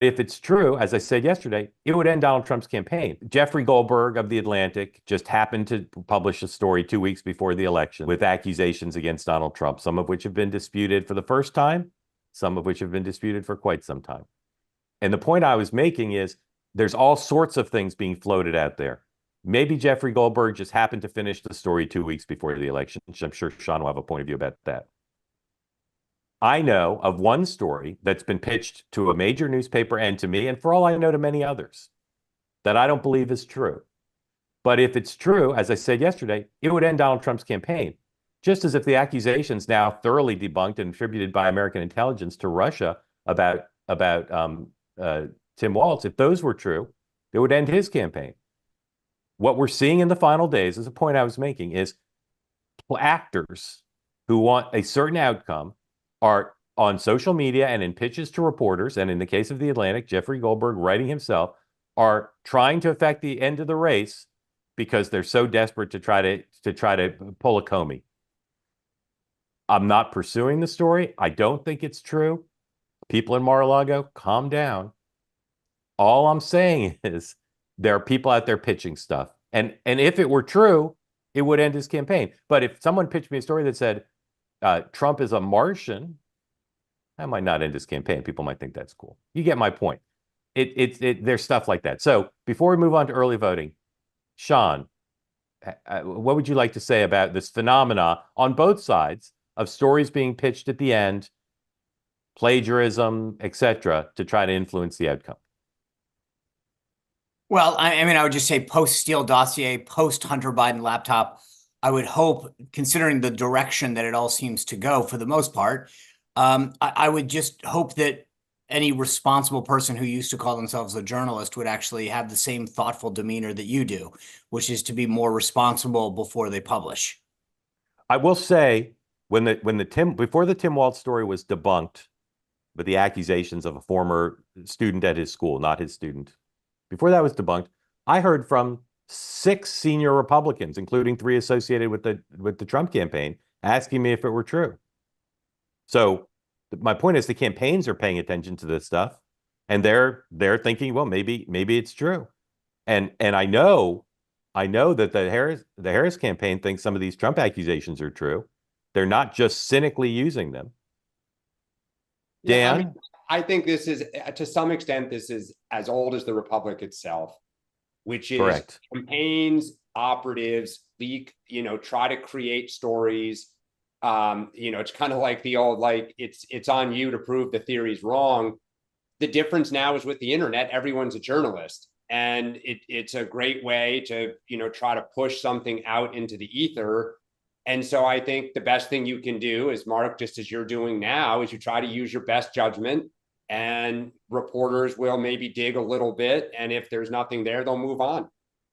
if it's true, as I said yesterday, it would end Donald Trump's campaign. Jeffrey Goldberg of The Atlantic just happened to publish a story 2 weeks before the election with accusations against Donald Trump, some of which have been disputed for the first time, some of which have been disputed for quite some time. And the point I was making is there's all sorts of things being floated out there. Maybe Jeffrey Goldberg just happened to finish the story 2 weeks before the election. I'm sure Sean will have a point of view about that. I know of one story that's been pitched to a major newspaper and to me, and for all I know, to many others, that I don't believe is true. But if it's true, as I said yesterday, it would end Donald Trump's campaign. Just as if the accusations now thoroughly debunked and attributed by American intelligence to Russia about Tim Walz, if those were true, it would end his campaign. What we're seeing in the final days, is a point I was making, is actors who want a certain outcome are on social media and in pitches to reporters, and in the case of The Atlantic, Jeffrey Goldberg writing himself, are trying to affect the end of the race because they're so desperate to try to pull a Comey. I'm not pursuing the story. I don't think it's true. People in Mar-a-Lago, calm down. All I'm saying is there are people out there pitching stuff. And if it were true, it would end his campaign. But if someone pitched me a story that said Trump is a Martian, that might not end his campaign. People might think that's cool. You get my point. There's stuff like that. So before we move on to early voting, Sean, what would you like to say about this phenomena on both sides of stories being pitched at the end, plagiarism, etc., to try to influence the outcome? Well, I mean, I would just say post-Steele dossier, post-Hunter Biden laptop, I would hope, considering the direction that it all seems to go for the most part, I would just hope that any responsible person who used to call themselves a journalist would actually have the same thoughtful demeanor that you do, which is to be more responsible before they publish. I will say, before the Tim Walz story was debunked, with the accusations of a former student at his school, not his student, before that was debunked, I heard from 6 senior Republicans, including 3 associated with the Trump campaign, asking me if it were true. So my point is the campaigns are paying attention to this stuff, and they're thinking, well, maybe it's true. And I know that the Harris campaign thinks some of these Trump accusations are true. They're not just cynically using them. Yeah, Dan? I mean, I think this is, to some extent, this is as old as the Republic itself, which is Correct. Campaigns, operatives, leak, try to create stories. It's kind of like the old, like, it's on you to prove the theory's wrong. The difference now is with the internet, everyone's a journalist. And it's a great way to, try to push something out into the ether. And so I think the best thing you can do is, Mark, just as you're doing now, is you try to use your best judgment, and reporters will maybe dig a little bit. And if there's nothing there, they'll move on.